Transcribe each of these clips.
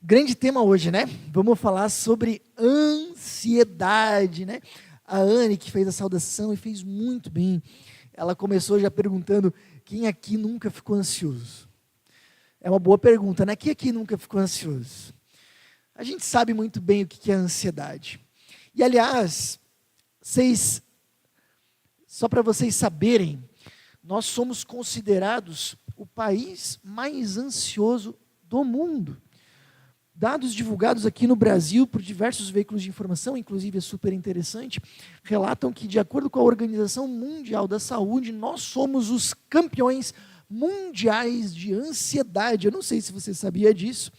Grande tema hoje, né? Vamos falar sobre ansiedade, né? A Anne, que fez a saudação e fez muito bem, ela começou já perguntando: quem aqui nunca ficou ansioso? É uma boa pergunta, né? Quem aqui nunca ficou ansioso? A gente sabe muito bem o que é ansiedade. E, aliás, só para vocês saberem, nós somos considerados o país mais ansioso do mundo. Dados divulgados aqui no Brasil por diversos veículos de informação, inclusive é super interessante, relatam que, de acordo com a Organização Mundial da Saúde, nós somos os campeões mundiais de ansiedade. Eu não sei se você sabia disso.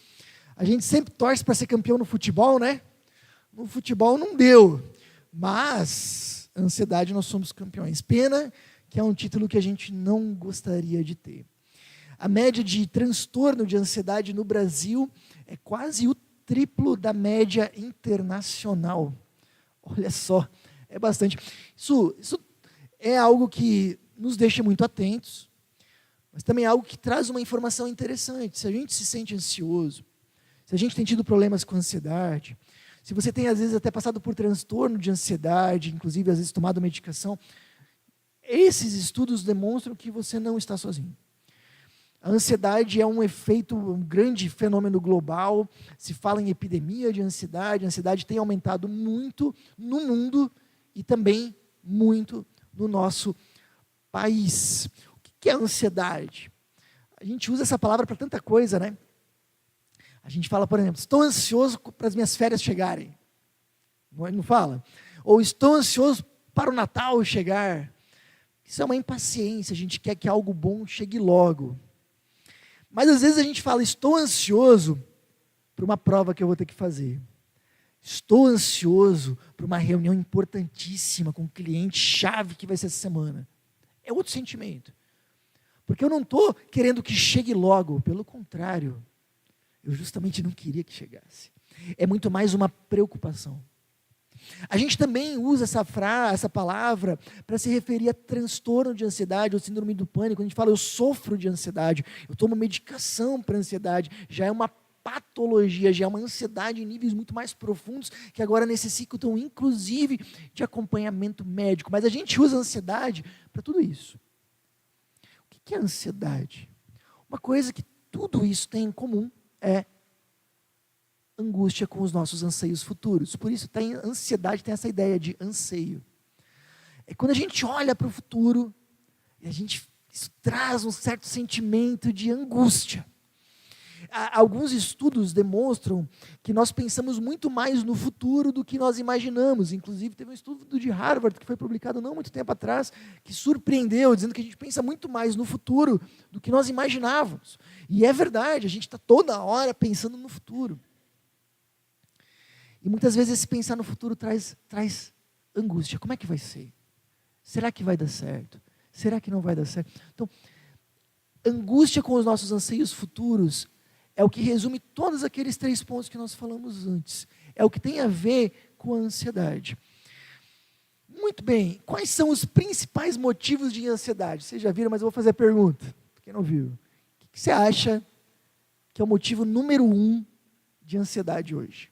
A gente sempre torce para ser campeão no futebol, né? No futebol não deu, mas ansiedade nós somos campeões. Pena que é um título que a gente não gostaria de ter. A média de transtorno de ansiedade no Brasil é quase o triplo da média internacional. Olha só, é bastante. Isso é algo que nos deixa muito atentos, mas também é algo que traz uma informação interessante. Se a gente se sente ansioso, se a gente tem tido problemas com ansiedade, se você tem às vezes até passado por transtorno de ansiedade, inclusive às vezes tomado medicação, esses estudos demonstram que você não está sozinho. A ansiedade é um grande fenômeno global, se fala em epidemia de ansiedade, a ansiedade tem aumentado muito no mundo e também muito no nosso país. O que é ansiedade? A gente usa essa palavra para tanta coisa, né? A gente fala, por exemplo, estou ansioso para as minhas férias chegarem. Não fala? Ou estou ansioso para o Natal chegar. Isso é uma impaciência, a gente quer que algo bom chegue logo. Mas às vezes a gente fala, estou ansioso para uma prova que eu vou ter que fazer. Estou ansioso para uma reunião importantíssima com um cliente-chave que vai ser essa semana. É outro sentimento. Porque eu não estou querendo que chegue logo, pelo contrário, eu justamente não queria que chegasse. É muito mais uma preocupação. A gente também usa essa palavra para se referir a transtorno de ansiedade ou síndrome do pânico. Quando a gente fala, eu sofro de ansiedade, eu tomo medicação para ansiedade, já é uma patologia, já é uma ansiedade em níveis muito mais profundos, que agora necessitam, inclusive, de acompanhamento médico. Mas a gente usa a ansiedade para tudo isso. O que é ansiedade? Uma coisa que tudo isso tem em comum é angústia com os nossos anseios futuros. Por isso, ansiedade tem essa ideia de anseio. É quando a gente olha para o futuro, e isso traz um certo sentimento de angústia. Alguns estudos demonstram que nós pensamos muito mais no futuro do que nós imaginamos. Inclusive, teve um estudo de Harvard, que foi publicado não muito tempo atrás, que surpreendeu, dizendo que a gente pensa muito mais no futuro do que nós imaginávamos. E é verdade, a gente está toda hora pensando no futuro. E muitas vezes esse pensar no futuro traz angústia. Como é que vai ser? Será que vai dar certo? Será que não vai dar certo? Então, angústia com os nossos anseios futuros é o que resume todos aqueles 3 pontos que nós falamos antes. É o que tem a ver com a ansiedade. Muito bem, quais são os principais motivos de ansiedade? Vocês já viram, mas eu vou fazer a pergunta. Quem não viu? O que você acha que é o motivo número 1 de ansiedade hoje?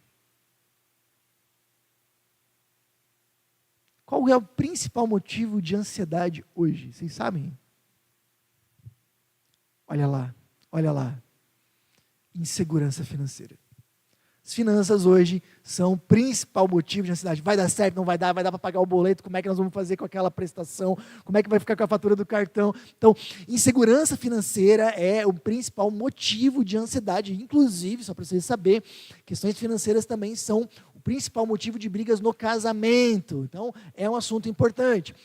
Qual é o principal motivo de ansiedade hoje? Vocês sabem? Olha lá. Insegurança financeira. As finanças hoje são o principal motivo de ansiedade. Vai dar certo, não vai dar para pagar o boleto, como é que nós vamos fazer com aquela prestação, como é que vai ficar com a fatura do cartão. Então, insegurança financeira é o principal motivo de ansiedade. Inclusive, só para vocês saberem, questões financeiras também são o principal motivo de brigas no casamento. Então, é um assunto importante.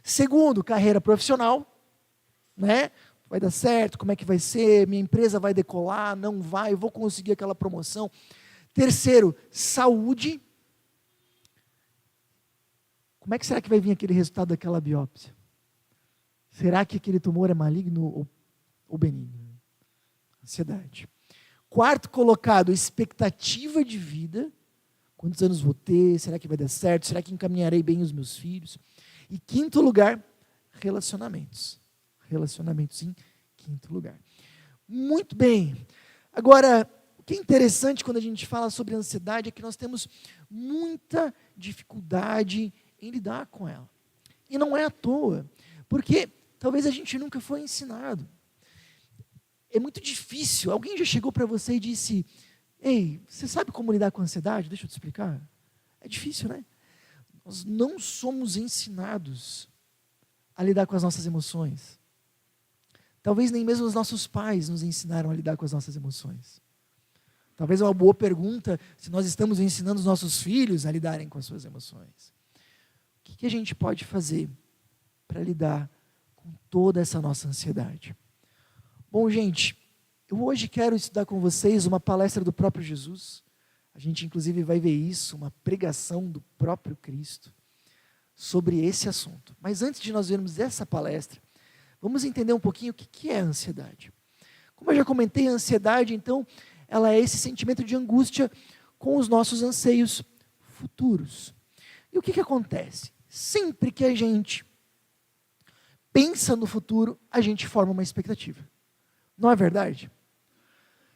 Segundo, carreira profissional, né? Vai dar certo, como é que vai ser, minha empresa vai decolar, não vai, eu vou conseguir aquela promoção. Terceiro, saúde. Como é que será que vai vir aquele resultado daquela biópsia? Será que aquele tumor é maligno ou benigno? Ansiedade. Quarto colocado, expectativa de vida. Quantos anos vou ter? Será que vai dar certo? Será que encaminharei bem os meus filhos? E quinto lugar, relacionamentos. Relacionamentos em quinto lugar. Muito bem. Agora, o que é interessante quando a gente fala sobre ansiedade é que nós temos muita dificuldade em lidar com ela. E não é à toa, porque talvez a gente nunca foi ensinado. É muito difícil. Alguém já chegou para você e disse: ei, você sabe como lidar com a ansiedade? Deixa eu te explicar. É difícil, né? Nós não somos ensinados a lidar com as nossas emoções. Talvez nem mesmo os nossos pais nos ensinaram a lidar com as nossas emoções. Talvez é uma boa pergunta se nós estamos ensinando os nossos filhos a lidarem com as suas emoções. O que a gente pode fazer para lidar com toda essa nossa ansiedade? Bom, gente, eu hoje quero estudar com vocês uma palestra do próprio Jesus. A gente, inclusive, vai ver isso, uma pregação do próprio Cristo sobre esse assunto. Mas antes de nós vermos essa palestra, vamos entender um pouquinho o que é a ansiedade. Como eu já comentei, a ansiedade, então, ela é esse sentimento de angústia com os nossos anseios futuros. E o que acontece? Sempre que a gente pensa no futuro, a gente forma uma expectativa. Não é verdade?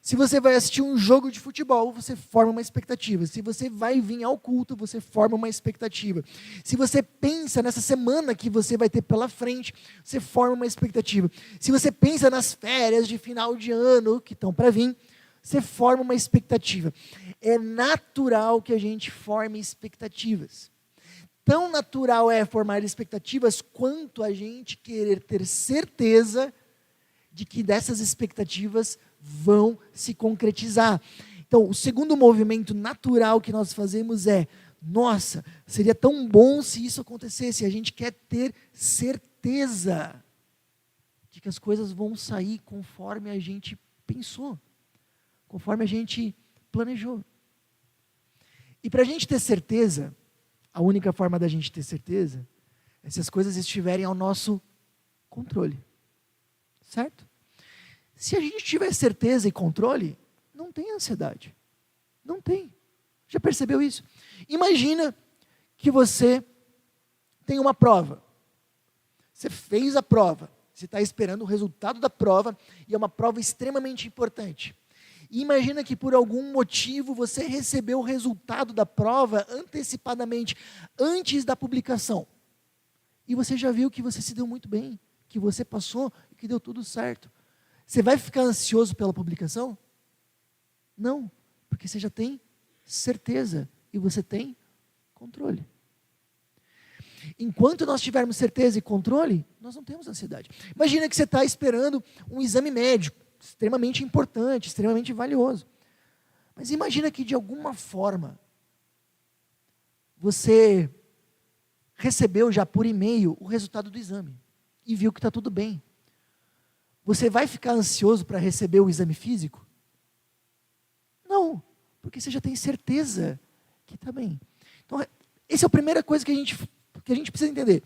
Se você vai assistir um jogo de futebol, você forma uma expectativa. Se você vai vir ao culto, você forma uma expectativa. Se você pensa nessa semana que você vai ter pela frente, você forma uma expectativa. Se você pensa nas férias de final de ano que estão para vir, você forma uma expectativa. É natural que a gente forme expectativas. Tão natural é formar expectativas quanto a gente querer ter certeza de que dessas expectativas vão se concretizar. Então, o segundo movimento natural que nós fazemos é: nossa, seria tão bom se isso acontecesse. A gente quer ter certeza de que as coisas vão sair conforme a gente pensou, conforme a gente planejou. E para a gente ter certeza, a única forma da gente ter certeza é se as coisas estiverem ao nosso controle. Certo? Se a gente tiver certeza e controle, não tem ansiedade. Não tem. Já percebeu isso? Imagina que você tem uma prova. Você fez a prova. Você está esperando o resultado da prova e é uma prova extremamente importante. E imagina que por algum motivo você recebeu o resultado da prova antecipadamente, antes da publicação. E você já viu que você se deu muito bem, que você passou e que deu tudo certo. Você vai ficar ansioso pela publicação? Não, porque você já tem certeza e você tem controle. Enquanto nós tivermos certeza e controle, nós não temos ansiedade. Imagina que você está esperando um exame médico, extremamente importante, extremamente valioso. Mas imagina que de alguma forma, você recebeu já por e-mail o resultado do exame e viu que está tudo bem. Você vai ficar ansioso para receber o exame físico? Não, porque você já tem certeza que está bem. Então, essa é a primeira coisa que a gente precisa entender.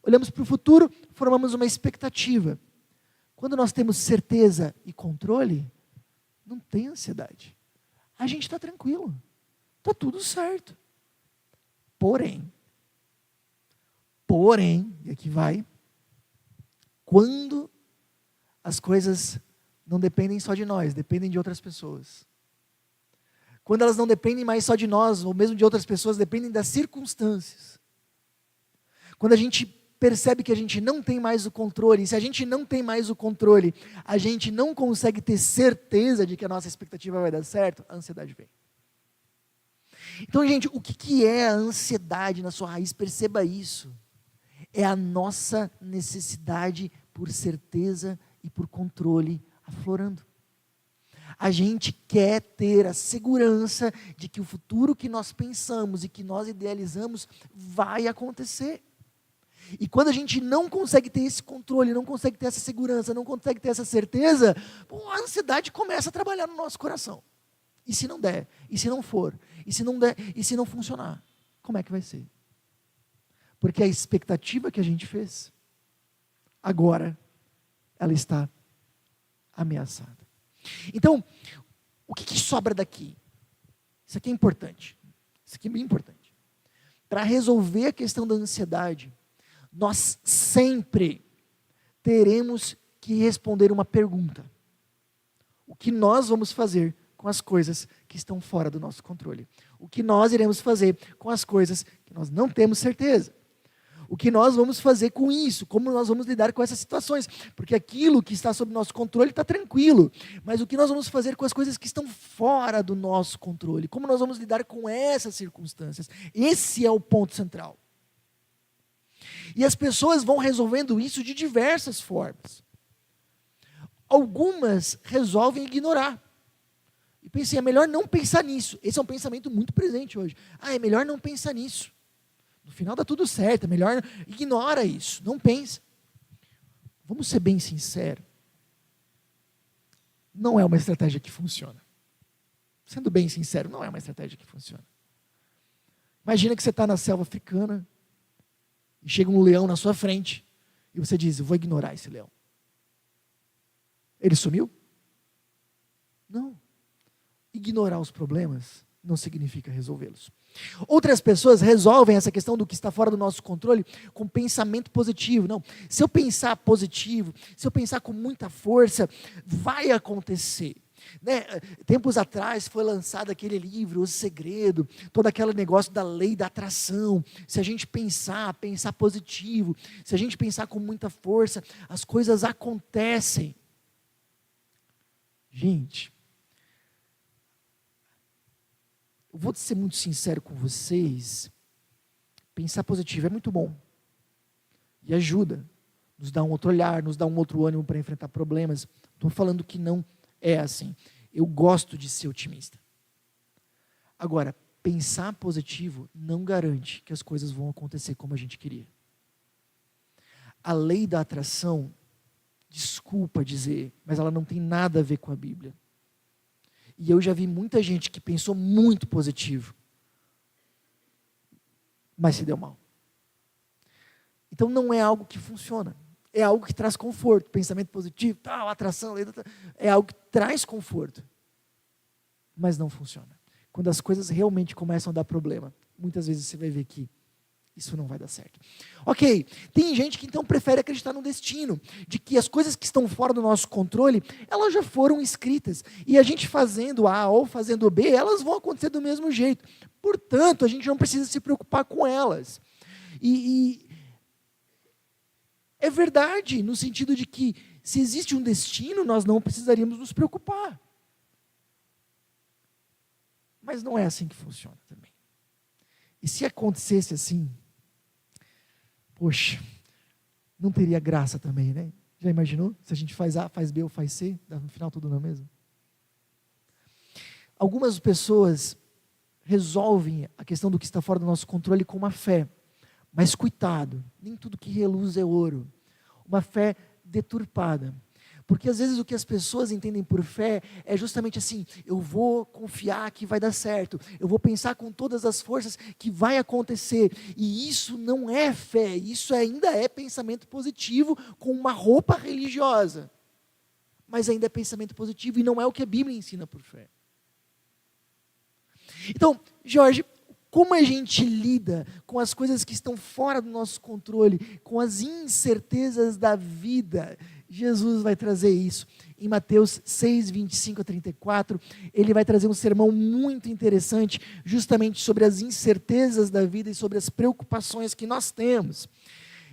Olhamos para o futuro, formamos uma expectativa. Quando nós temos certeza e controle, não tem ansiedade. A gente está tranquilo. Está tudo certo. Porém, e aqui vai, quando as coisas não dependem só de nós, dependem de outras pessoas. Quando elas não dependem mais só de nós, ou mesmo de outras pessoas, dependem das circunstâncias. Quando a gente percebe que a gente não tem mais o controle, e se a gente não tem mais o controle, a gente não consegue ter certeza de que a nossa expectativa vai dar certo, a ansiedade vem. Então, gente, o que é a ansiedade na sua raiz? Perceba isso. É a nossa necessidade por certeza e por controle aflorando. A gente quer ter a segurança de que o futuro que nós pensamos e que nós idealizamos vai acontecer. E quando a gente não consegue ter esse controle, não consegue ter essa segurança, não consegue ter essa certeza, a ansiedade começa a trabalhar no nosso coração. E se não der? E se não for? E se não der? E se não funcionar? Como é que vai ser? Porque a expectativa que a gente fez, agora, ela está ameaçada. Então, o que sobra daqui? Isso aqui é importante. Isso aqui é bem importante. Para resolver a questão da ansiedade, nós sempre teremos que responder uma pergunta. O que nós vamos fazer com com as coisas que estão fora do nosso controle. O que nós iremos fazer com as coisas que nós não temos certeza. O que nós vamos fazer com isso, como nós vamos lidar com essas situações. Porque aquilo que está sob nosso controle está tranquilo. Mas o que nós vamos fazer com as coisas que estão fora do nosso controle? Como nós vamos lidar com essas circunstâncias? Esse é o ponto central. E as pessoas vão resolvendo isso de diversas formas. Algumas resolvem ignorar. E pensei, é melhor não pensar nisso. Esse é um pensamento muito presente hoje. É melhor não pensar nisso. No final dá tudo certo, é melhor ignora isso, não pensa. Vamos ser bem sinceros. Não é uma estratégia que funciona. Sendo bem sincero, não é uma estratégia que funciona. Imagina que você está na selva africana e chega um leão na sua frente e você diz, eu vou ignorar esse leão. Ele sumiu? Não. Ignorar os problemas não significa resolvê-los. Outras pessoas resolvem essa questão do que está fora do nosso controle com pensamento positivo. Não, se eu pensar positivo, se eu pensar com muita força, vai acontecer. Né? Tempos atrás foi lançado aquele livro, O Segredo, todo aquele negócio da lei da atração. Se a gente pensar positivo, se a gente pensar com muita força, as coisas acontecem. Gente, eu vou ser muito sincero com vocês, pensar positivo é muito bom, e ajuda, nos dá um outro olhar, nos dá um outro ânimo para enfrentar problemas. Estou falando que não é assim, eu gosto de ser otimista. Agora, pensar positivo não garante que as coisas vão acontecer como a gente queria. A lei da atração, desculpa dizer, mas ela não tem nada a ver com a Bíblia. E eu já vi muita gente que pensou muito positivo, mas se deu mal. Então não é algo que funciona. É algo que traz conforto. Pensamento positivo, atração, é algo que traz conforto. Mas não funciona. Quando as coisas realmente começam a dar problema, muitas vezes você vai ver que isso não vai dar certo. Ok, tem gente que então prefere acreditar no destino, de que as coisas que estão fora do nosso controle, elas já foram escritas, e a gente fazendo A ou fazendo B, elas vão acontecer do mesmo jeito. Portanto, a gente não precisa se preocupar com elas. E é verdade, no sentido de que se existe um destino, nós não precisaríamos nos preocupar. Mas não é assim que funciona também. E se acontecesse assim, poxa, não teria graça também, né? Já imaginou? Se a gente faz A, faz B ou faz C, no final tudo não é mesmo? Algumas pessoas resolvem a questão do que está fora do nosso controle com uma fé. Mas cuidado, nem tudo que reluz é ouro. Uma fé deturpada. Porque às vezes o que as pessoas entendem por fé é justamente assim, eu vou confiar que vai dar certo, eu vou pensar com todas as forças que vai acontecer, e isso não é fé, isso ainda é pensamento positivo com uma roupa religiosa, mas ainda é pensamento positivo e não é o que a Bíblia ensina por fé. Então, Jorge, como a gente lida com as coisas que estão fora do nosso controle, com as incertezas da vida? Jesus vai trazer isso. Em Mateus 6, 25 a 34, ele vai trazer um sermão muito interessante, justamente sobre as incertezas da vida e sobre as preocupações que nós temos.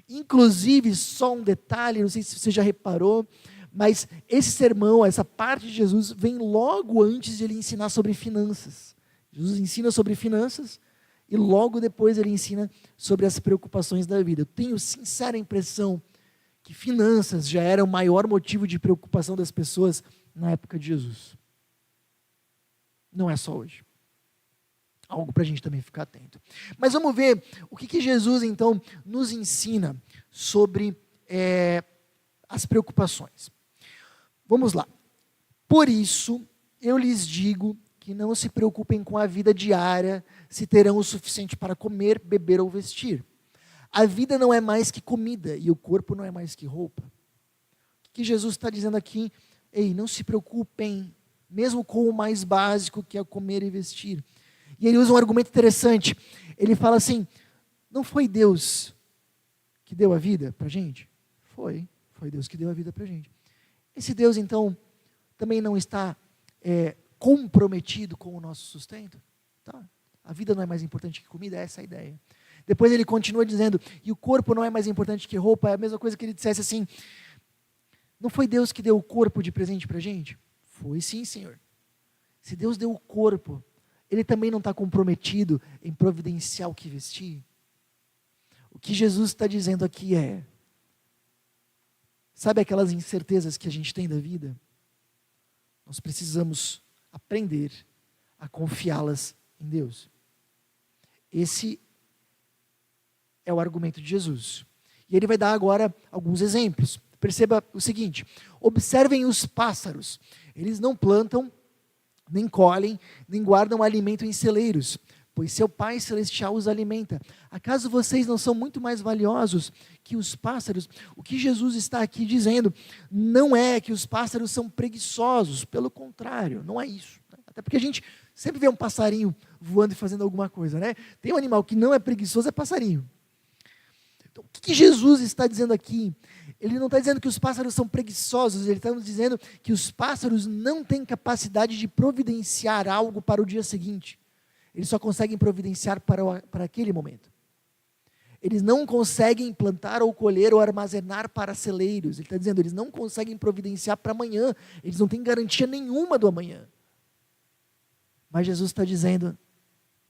Inclusive, só um detalhe, não sei se você já reparou, mas esse sermão, essa parte de Jesus, vem logo antes de ele ensinar sobre finanças. Jesus ensina sobre finanças e logo depois ele ensina sobre as preocupações da vida. Eu tenho sincera impressão que finanças já era o maior motivo de preocupação das pessoas na época de Jesus. Não é só hoje. Algo para a gente também ficar atento. Mas vamos ver o que Jesus então nos ensina sobre as preocupações. Vamos lá. Por isso, eu lhes digo que não se preocupem com a vida diária, se terão o suficiente para comer, beber ou vestir. A vida não é mais que comida e o corpo não é mais que roupa. O que Jesus está dizendo aqui? Ei, não se preocupem, mesmo com o mais básico que é comer e vestir. E ele usa um argumento interessante. Ele fala assim, não foi Deus que deu a vida para a gente? Foi Deus que deu a vida para a gente. Esse Deus, então, também não está comprometido com o nosso sustento? Tá. A vida não é mais importante que comida, essa é a ideia. Depois ele continua dizendo, e o corpo não é mais importante que roupa, é a mesma coisa que ele dissesse assim, não foi Deus que deu o corpo de presente para a gente? Foi sim, Senhor. Se Deus deu o corpo, Ele também não está comprometido em providenciar o que vestir? O que Jesus está dizendo aqui é, sabe aquelas incertezas que a gente tem da vida? Nós precisamos aprender a confiá-las em Deus. Esse é o argumento de Jesus. E ele vai dar agora alguns exemplos. Perceba o seguinte, observem os pássaros. Eles não plantam, nem colhem, nem guardam alimento em celeiros, pois seu Pai Celestial os alimenta. Acaso vocês não são muito mais valiosos que os pássaros? O que Jesus está aqui dizendo não é que os pássaros são preguiçosos, pelo contrário, não é isso. Até porque a gente sempre vê um passarinho voando e fazendo alguma coisa, né? Tem um animal que não é preguiçoso, é passarinho. Então, o que Jesus está dizendo aqui? Ele não está dizendo que os pássaros são preguiçosos, ele está dizendo que os pássaros não têm capacidade de providenciar algo para o dia seguinte. Eles só conseguem providenciar para aquele momento. Eles não conseguem plantar ou colher ou armazenar para celeiros. Ele está dizendo, eles não conseguem providenciar para amanhã. Eles não têm garantia nenhuma do amanhã. Mas Jesus está dizendo,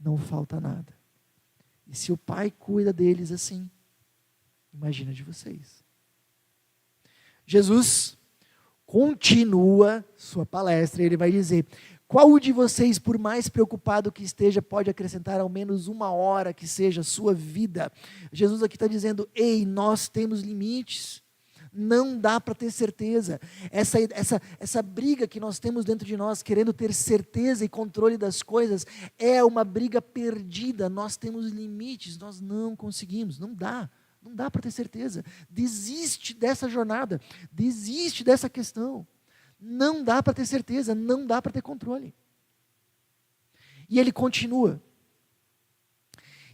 não falta nada. E se o Pai cuida deles assim, imagina de vocês. Jesus continua sua palestra e ele vai dizer, qual de vocês, por mais preocupado que esteja, pode acrescentar ao menos uma hora que seja a sua vida? Jesus aqui está dizendo, ei, nós temos limites, não dá para ter certeza. Essa briga que nós temos dentro de nós, querendo ter certeza e controle das coisas, é uma briga perdida. Nós temos limites, nós não conseguimos, não dá para ter certeza. Desiste dessa jornada, desiste dessa questão. Não dá para ter certeza, não dá para ter controle. E ele continua.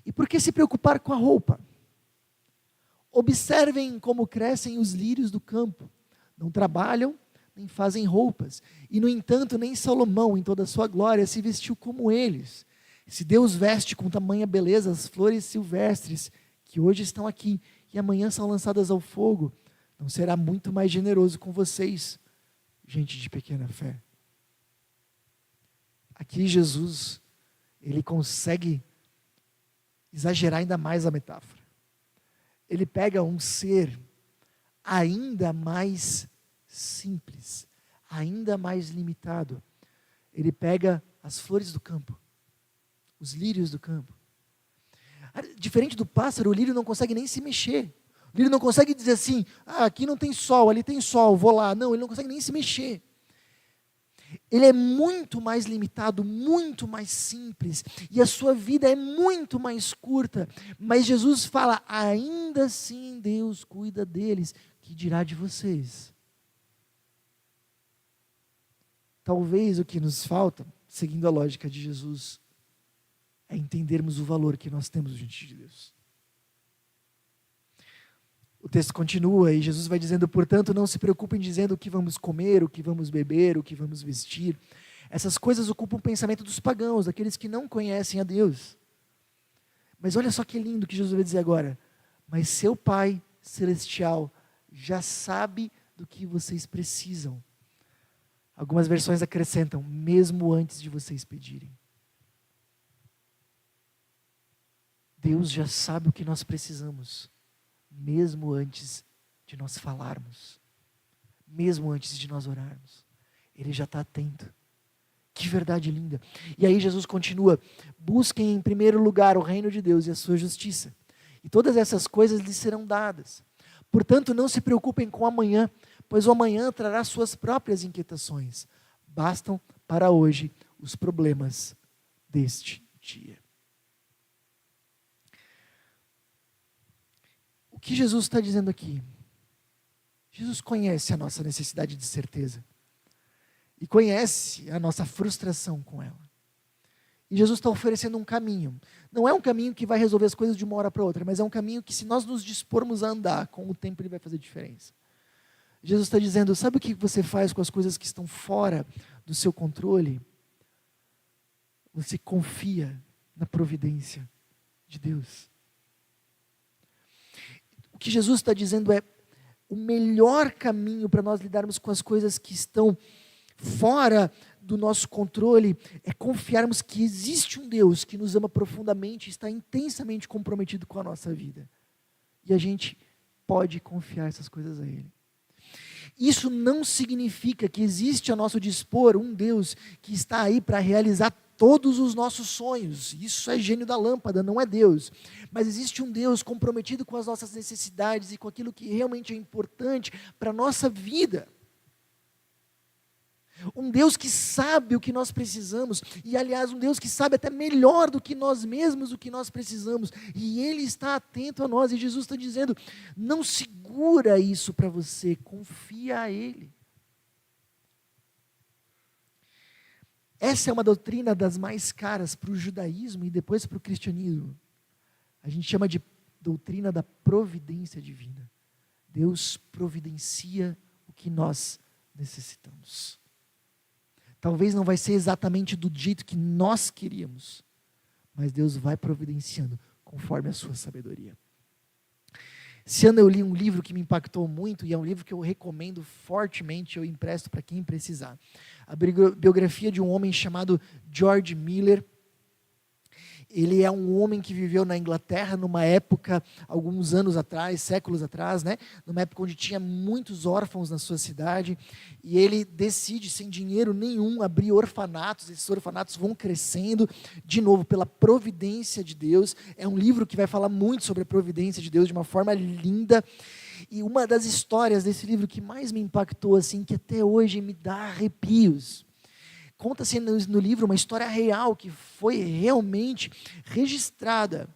E por que se preocupar com a roupa? Observem como crescem os lírios do campo. Não trabalham, nem fazem roupas. E, no entanto, nem Salomão, em toda a sua glória, se vestiu como eles. Se Deus veste com tamanha beleza as flores silvestres, que hoje estão aqui e amanhã são lançadas ao fogo, não será muito mais generoso com vocês, gente de pequena fé? Aqui Jesus, ele consegue exagerar ainda mais a metáfora. Ele pega um ser ainda mais simples, ainda mais limitado. Ele pega as flores do campo, os lírios do campo. Diferente do pássaro, o lírio não consegue nem se mexer. O lírio não consegue dizer assim, aqui não tem sol, ali tem sol, vou lá. Não, ele não consegue nem se mexer. Ele é muito mais limitado, muito mais simples, e a sua vida é muito mais curta, mas Jesus fala, ainda assim Deus cuida deles, que dirá de vocês? Talvez o que nos falta, seguindo a lógica de Jesus, é entendermos o valor que nós temos diante de Deus. O texto continua e Jesus vai dizendo, portanto, não se preocupem dizendo o que vamos comer, o que vamos beber, o que vamos vestir. Essas coisas ocupam o pensamento dos pagãos, daqueles que não conhecem a Deus. Mas olha só que lindo que Jesus vai dizer agora. Mas seu Pai Celestial já sabe do que vocês precisam. Algumas versões acrescentam, mesmo antes de vocês pedirem. Deus já sabe o que nós precisamos. Mesmo antes de nós falarmos, mesmo antes de nós orarmos, Ele já está atento. Que verdade linda. E aí Jesus continua, busquem em primeiro lugar o reino de Deus e a sua justiça, e todas essas coisas lhes serão dadas. Portanto, não se preocupem com o amanhã, pois o amanhã trará suas próprias inquietações. Bastam para hoje os problemas deste dia. O que Jesus está dizendo aqui? Jesus conhece a nossa necessidade de certeza. E conhece a nossa frustração com ela. E Jesus está oferecendo um caminho. Não é um caminho que vai resolver as coisas de uma hora para outra, mas é um caminho que, se nós nos dispormos a andar, com o tempo ele vai fazer diferença. Jesus está dizendo, sabe o que você faz com as coisas que estão fora do seu controle? você confia na providência de Deus? O que Jesus está dizendo é: o melhor caminho para nós lidarmos com as coisas que estão fora do nosso controle é confiarmos que existe um Deus que nos ama profundamente e está intensamente comprometido com a nossa vida. E a gente pode confiar essas coisas a Ele. Isso não significa que existe a nosso dispor um Deus que está aí para realizar todos os nossos sonhos. Isso é gênio da lâmpada, não é Deus. Mas existe um Deus comprometido com as nossas necessidades e com aquilo que realmente é importante para a nossa vida. Um Deus que sabe o que nós precisamos, e aliás, um Deus que sabe até melhor do que nós mesmos o que nós precisamos, e Ele está atento a nós, e Jesus está dizendo: não segura isso para você, confia a Ele. Essa é uma doutrina das mais caras para o judaísmo e depois para o cristianismo. A gente chama de doutrina da providência divina. Deus providencia o que nós necessitamos. Talvez não vai ser exatamente do jeito que nós queríamos, mas Deus vai providenciando conforme a sua sabedoria. Esse ano eu li um livro que me impactou muito, e é um livro que eu recomendo fortemente, eu empresto para quem precisar. A biografia de um homem chamado George Miller. Ele é um homem que viveu na Inglaterra numa época, alguns anos atrás, séculos atrás, né? Numa época onde tinha muitos órfãos na sua cidade, e ele decide, sem dinheiro nenhum, abrir orfanatos. Esses orfanatos vão crescendo, de novo, pela providência de Deus. É um livro que vai falar muito sobre a providência de Deus, de uma forma linda. E uma das histórias desse livro que mais me impactou, assim, que até hoje me dá arrepios, conta-se no livro uma história real que foi realmente registrada,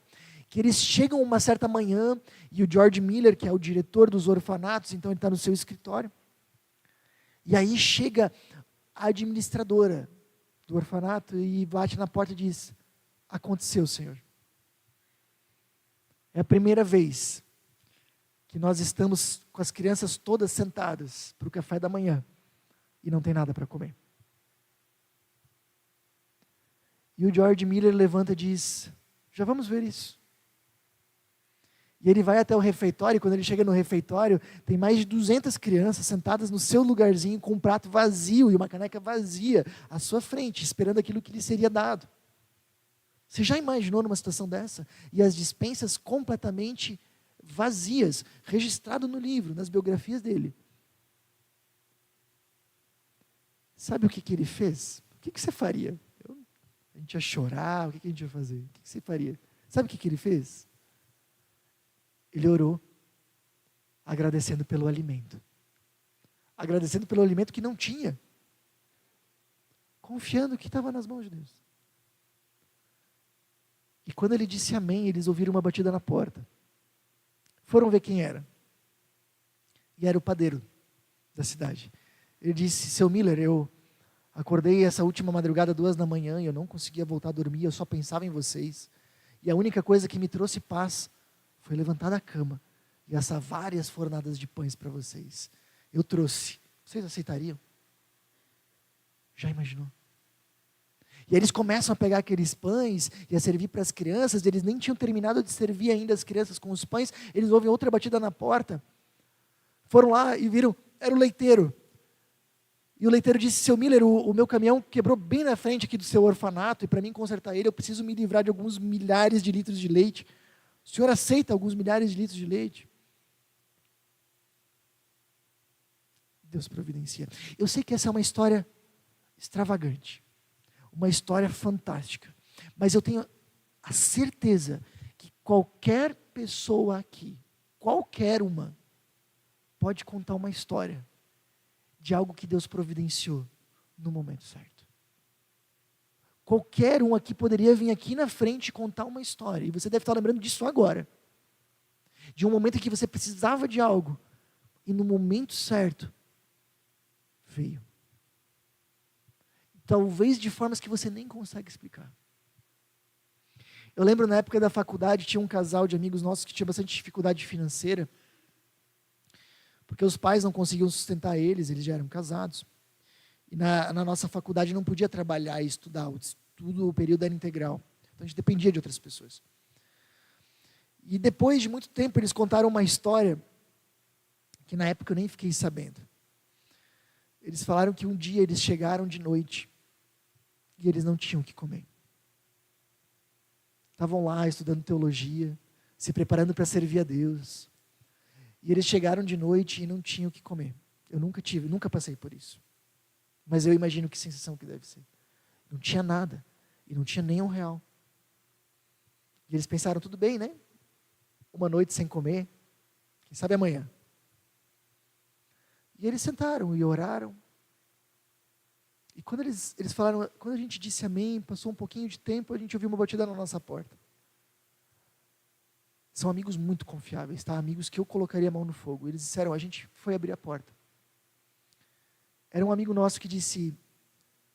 que eles chegam uma certa manhã, e o George Miller, que é o diretor dos orfanatos, então ele está no seu escritório, e aí chega a administradora do orfanato e bate na porta e diz: aconteceu, Senhor. É a primeira vez que nós estamos com as crianças todas sentadas para o café da manhã e não tem nada para comer. E o George Miller levanta e diz: já vamos ver isso. E ele vai até o refeitório, e quando ele chega no refeitório, tem mais de 200 crianças sentadas no seu lugarzinho, com um prato vazio e uma caneca vazia à sua frente, esperando aquilo que lhe seria dado. Você já imaginou numa situação dessa? E as despensas completamente vazias, registrado no livro, nas biografias dele. Sabe o que ele fez? O que você faria? A gente ia chorar, o que a gente ia fazer? O que você faria? Sabe o que ele fez? Ele orou, agradecendo pelo alimento. Agradecendo pelo alimento que não tinha. Confiando que estava nas mãos de Deus. E quando ele disse amém, eles ouviram uma batida na porta. Foram ver quem era. E era o padeiro da cidade. Ele disse: seu Miller, eu acordei essa última madrugada 2 da manhã e eu não conseguia voltar a dormir, eu só pensava em vocês. E a única coisa que me trouxe paz foi levantar da cama e assar várias fornadas de pães para vocês. Eu trouxe. Vocês aceitariam? Já imaginou? E aí eles começam a pegar aqueles pães e a servir para as crianças. Eles nem tinham terminado de servir ainda as crianças com os pães. Eles ouvem outra batida na porta. Foram lá e viram, era o leiteiro. E o leiteiro disse: seu Miller, o meu caminhão quebrou bem na frente aqui do seu orfanato, e para mim consertar ele, eu preciso me livrar de alguns milhares de litros de leite. O senhor aceita alguns milhares de litros de leite? Deus providencia. Eu sei que essa é uma história extravagante, uma história fantástica, mas eu tenho a certeza que qualquer pessoa aqui, qualquer uma, pode contar uma história de algo que Deus providenciou no momento certo. Qualquer um aqui poderia vir aqui na frente e contar uma história, e você deve estar lembrando disso agora, de um momento em que você precisava de algo, e no momento certo, veio. Talvez de formas que você nem consegue explicar. Eu lembro na época da faculdade, tinha um casal de amigos nossos que tinha bastante dificuldade financeira, porque os pais não conseguiam sustentar eles já eram casados. E na nossa faculdade não podia trabalhar e estudar. tudo, o período era integral. Então a gente dependia de outras pessoas. E depois de muito tempo eles contaram uma história que na época eu nem fiquei sabendo. Eles falaram que um dia eles chegaram de noite e eles não tinham o que comer. Estavam lá estudando teologia, se preparando para servir a Deus. E eles chegaram de noite e não tinham o que comer. Eu nunca passei por isso. Mas eu imagino que sensação que deve ser. Não tinha nada. E não tinha nem R$1. E eles pensaram, tudo bem, né? Uma noite sem comer, quem sabe amanhã. E eles sentaram e oraram. E quando eles falaram, quando a gente disse amém, passou um pouquinho de tempo, a gente ouviu uma batida na nossa porta. São amigos muito confiáveis, tá? Amigos que eu colocaria a mão no fogo. Eles disseram, a gente foi abrir a porta. Era um amigo nosso que disse,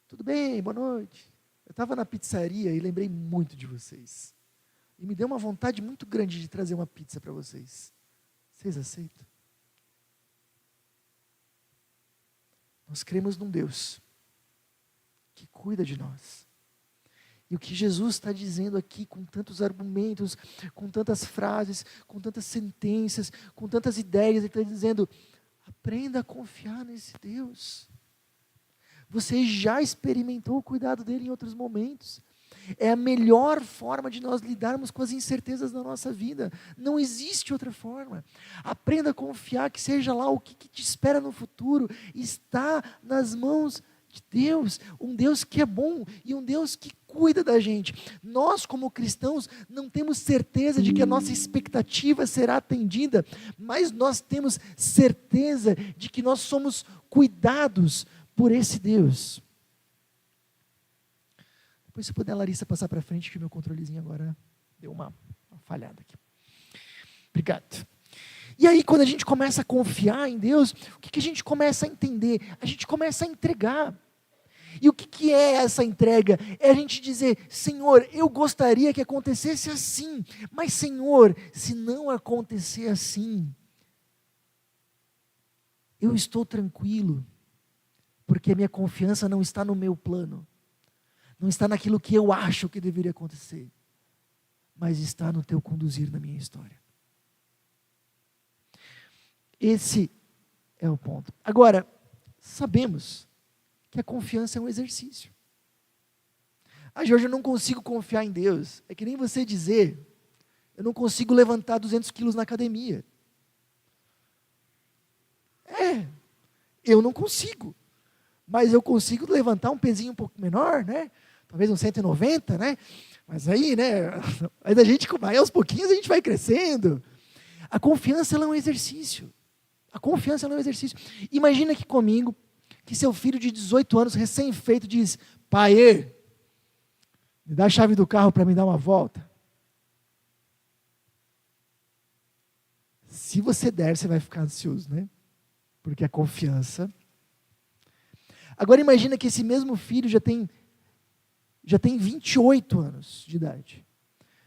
tudo bem, boa noite. Eu estava na pizzaria e lembrei muito de vocês. E me deu uma vontade muito grande de trazer uma pizza para vocês. Vocês aceitam? Nós cremos num Deus que cuida de nós. E o que Jesus está dizendo aqui, com tantos argumentos, com tantas frases, com tantas sentenças, com tantas ideias, ele está dizendo, aprenda a confiar nesse Deus. Você já experimentou o cuidado dele em outros momentos. É a melhor forma de nós lidarmos com as incertezas da nossa vida. Não existe outra forma. Aprenda a confiar que seja lá o que te espera no futuro, está nas mãos de Deus. Um Deus que é bom e um Deus que cuida da gente. Nós, como cristãos, não temos certeza de que a nossa expectativa será atendida, mas nós temos certeza de que nós somos cuidados por esse Deus. Depois, se puder, Larissa, passar para frente, que o meu controlezinho agora deu uma falhada aqui. Obrigado. E aí, quando a gente começa a confiar em Deus, o que a gente começa a entender? A gente começa a entregar. E o que é essa entrega? É a gente dizer, Senhor, eu gostaria que acontecesse assim, mas Senhor, se não acontecer assim, eu estou tranquilo, porque a minha confiança não está no meu plano, não está naquilo que eu acho que deveria acontecer, mas está no teu conduzir na minha história. Esse é o ponto. Agora, sabemos que a confiança é um exercício. Jorge, eu não consigo confiar em Deus. É que nem você dizer, eu não consigo levantar 200 quilos na academia. Eu não consigo. Mas eu consigo levantar um pezinho um pouco menor, né? Talvez uns 190, né? Mas aí, né? Mas a gente, aí aos pouquinhos a gente vai crescendo. A confiança ela é um exercício. A confiança ela é um exercício. Imagina aqui comigo, que seu filho de 18 anos, recém-feito, diz, pai, me dá a chave do carro para me dar uma volta. Se você der, você vai ficar ansioso, né? Porque a confiança. Agora imagina que esse mesmo filho já tem 28 anos de idade.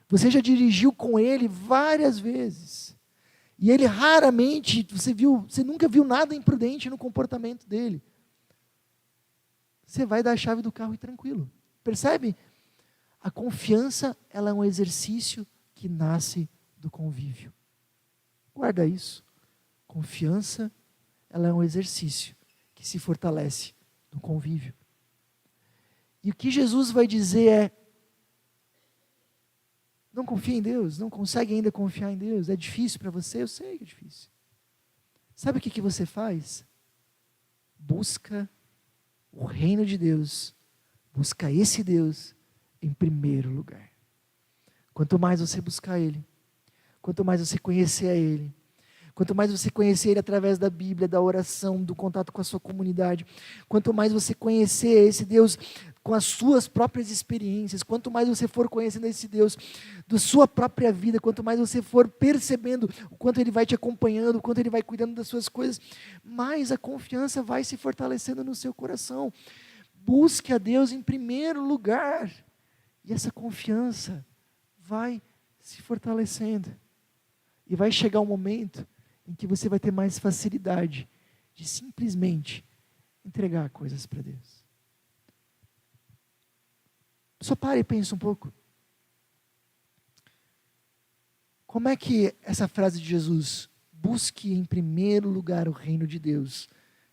Você já dirigiu com ele várias vezes. E ele raramente, você nunca viu nada imprudente no comportamento dele. Você vai dar a chave do carro e tranquilo. Percebe? A confiança, ela é um exercício que nasce do convívio. Guarda isso. Confiança, ela é um exercício que se fortalece no convívio. E o que Jesus vai dizer é, não confia em Deus, não consegue ainda confiar em Deus, é difícil para você, eu sei que é difícil. Sabe o que você faz? Busca o reino de Deus, busca esse Deus em primeiro lugar. Quanto mais você buscar Ele, quanto mais você conhecer a Ele, quanto mais você conhecer Ele através da Bíblia, da oração, do contato com a sua comunidade, quanto mais você conhecer esse Deus com as suas próprias experiências, quanto mais você for conhecendo esse Deus da sua própria vida, quanto mais você for percebendo o quanto Ele vai te acompanhando, o quanto Ele vai cuidando das suas coisas, mais a confiança vai se fortalecendo no seu coração. Busque a Deus em primeiro lugar, e essa confiança vai se fortalecendo. E vai chegar um momento em que você vai ter mais facilidade de simplesmente entregar coisas para Deus. Só para e pensa um pouco. Como é que essa frase de Jesus, busque em primeiro lugar o reino de Deus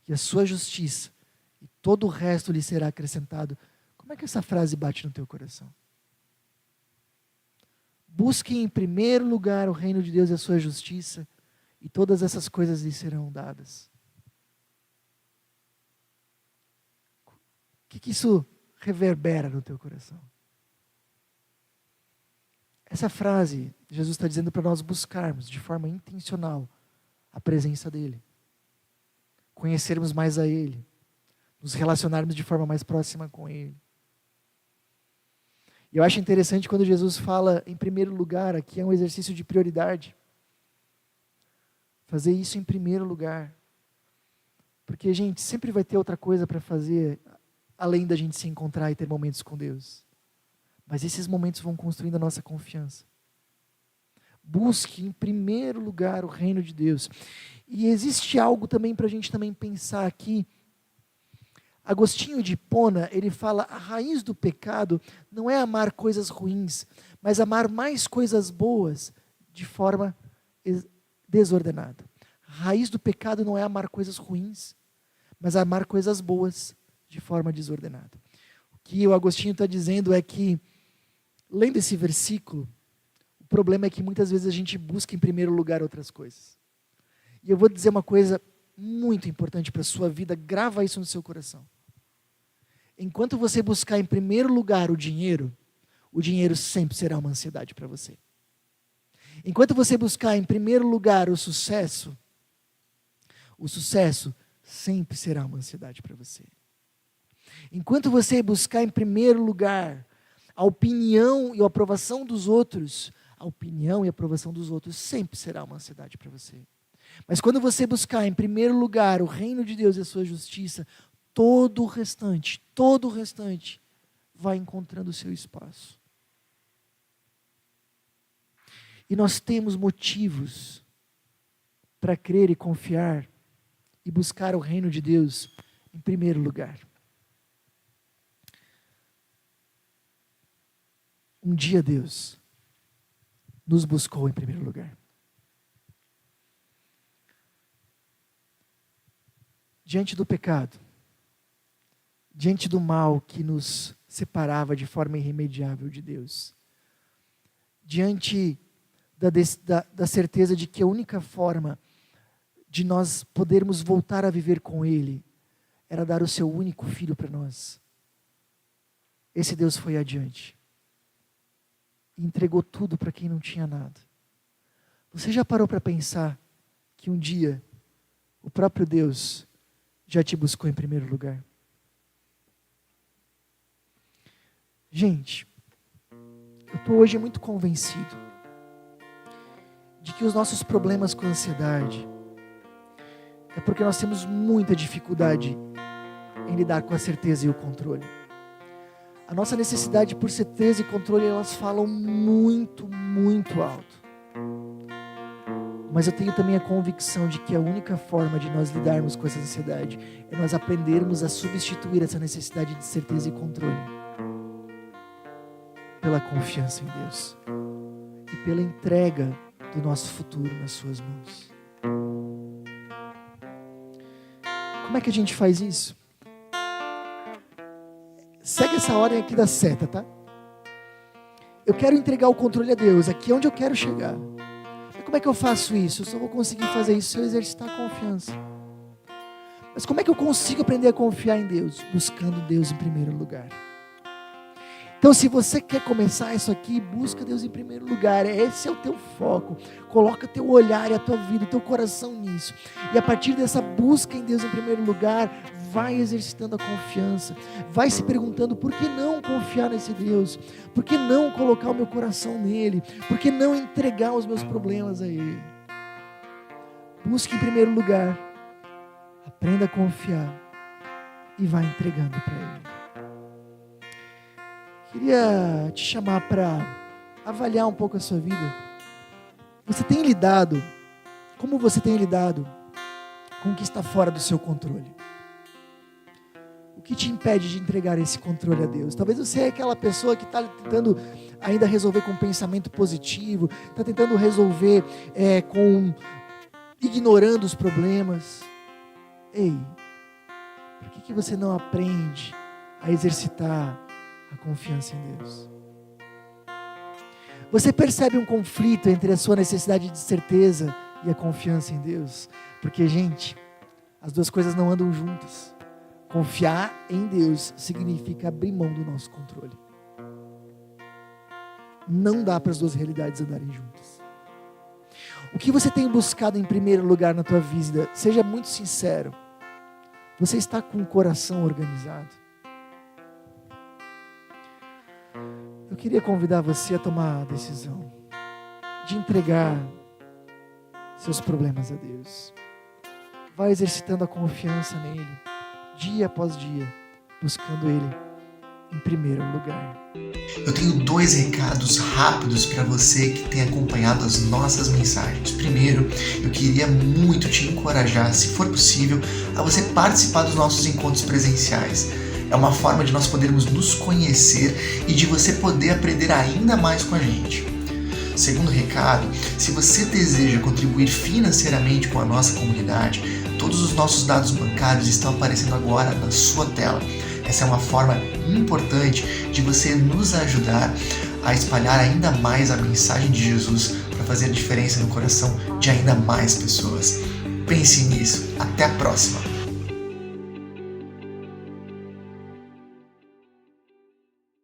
e a sua justiça, e todo o resto lhe será acrescentado, como é que essa frase bate no teu coração? Busque em primeiro lugar o reino de Deus e a sua justiça, e todas essas coisas lhe serão dadas. O que isso reverbera no teu coração? Essa frase, Jesus está dizendo para nós buscarmos de forma intencional a presença dEle, conhecermos mais a Ele, nos relacionarmos de forma mais próxima com Ele. E eu acho interessante quando Jesus fala em primeiro lugar, aqui é um exercício de prioridade. Fazer isso em primeiro lugar. Porque, gente, sempre vai ter outra coisa para fazer, além da gente se encontrar e ter momentos com Deus. Mas esses momentos vão construindo a nossa confiança. Busque em primeiro lugar o reino de Deus. E existe algo também para a gente também pensar aqui. Agostinho de Hipona, ele fala, a raiz do pecado não é amar coisas ruins, mas amar mais coisas boas de forma desordenada. A raiz do pecado não é amar coisas ruins, mas amar coisas boas de forma desordenada. O que o Agostinho está dizendo é que, lendo esse versículo, o problema é que muitas vezes a gente busca em primeiro lugar outras coisas. E eu vou dizer uma coisa muito importante para a sua vida, grava isso no seu coração. Enquanto você buscar em primeiro lugar o dinheiro sempre será uma ansiedade para você. Enquanto você buscar em primeiro lugar o sucesso sempre será uma ansiedade para você. Enquanto você buscar em primeiro lugar a opinião e a aprovação dos outros, a opinião e a aprovação dos outros sempre será uma ansiedade para você. Mas quando você buscar em primeiro lugar o reino de Deus e a sua justiça, todo o restante vai encontrando o seu espaço. E nós temos motivos para crer e confiar e buscar o reino de Deus em primeiro lugar. Um dia Deus nos buscou em primeiro lugar. Diante do pecado, diante do mal que nos separava de forma irremediável de Deus, diante da certeza de que a única forma de nós podermos voltar a viver com Ele era dar o seu único filho para nós. Esse Deus foi adiante e entregou tudo para quem não tinha nada. Você já parou para pensar que um dia o próprio Deus já te buscou em primeiro lugar? Gente, eu estou hoje muito convencido de que os nossos problemas com ansiedade é porque nós temos muita dificuldade em lidar com a certeza e o controle. A nossa necessidade por certeza e controle, elas falam muito, muito alto. Mas eu tenho também a convicção de que a única forma de nós lidarmos com essa ansiedade é nós aprendermos a substituir essa necessidade de certeza e controle pela confiança em Deus e pela entrega do nosso futuro nas suas mãos. Como é que a gente faz isso? Segue essa ordem aqui da seta, tá? Eu quero entregar o controle a Deus, aqui é onde eu quero chegar. Mas como é que eu faço isso? Eu só vou conseguir fazer isso se eu exercitar a confiança. Mas como é que eu consigo aprender a confiar em Deus? Buscando Deus em primeiro lugar. Então, se você quer começar isso aqui, busca Deus em primeiro lugar. Esse é o teu foco. Coloca teu olhar e a tua vida, o teu coração nisso. E a partir dessa busca em Deus em primeiro lugar, vai exercitando a confiança. Vai se perguntando, por que não confiar nesse Deus? Por que não colocar o meu coração nele? Por que não entregar os meus problemas a Ele? Busque em primeiro lugar. Aprenda a confiar. E vai entregando para Ele. Queria te chamar para avaliar um pouco a sua vida. Como você tem lidado com o que está fora do seu controle? O que te impede de entregar esse controle a Deus? Talvez você é aquela pessoa que está tentando ainda resolver com pensamento positivo, está tentando resolver ignorando os problemas. Ei, por que você não aprende a exercitar a confiança em Deus? Você percebe um conflito entre a sua necessidade de certeza e a confiança em Deus? Porque, gente, as duas coisas não andam juntas. Confiar em Deus significa abrir mão do nosso controle. Não dá para as duas realidades andarem juntas. O que você tem buscado em primeiro lugar na tua vida? Seja muito sincero. Você está com o coração organizado? Eu queria convidar você a tomar a decisão de entregar seus problemas a Deus. Vai exercitando a confiança nele, dia após dia, buscando ele em primeiro lugar. Eu tenho 2 recados rápidos para você que tem acompanhado as nossas mensagens. Primeiro, eu queria muito te encorajar, se for possível, a você participar dos nossos encontros presenciais. É uma forma de nós podermos nos conhecer e de você poder aprender ainda mais com a gente. Segundo recado, se você deseja contribuir financeiramente com a nossa comunidade, todos os nossos dados bancários estão aparecendo agora na sua tela. Essa é uma forma importante de você nos ajudar a espalhar ainda mais a mensagem de Jesus para fazer a diferença no coração de ainda mais pessoas. Pense nisso. Até a próxima!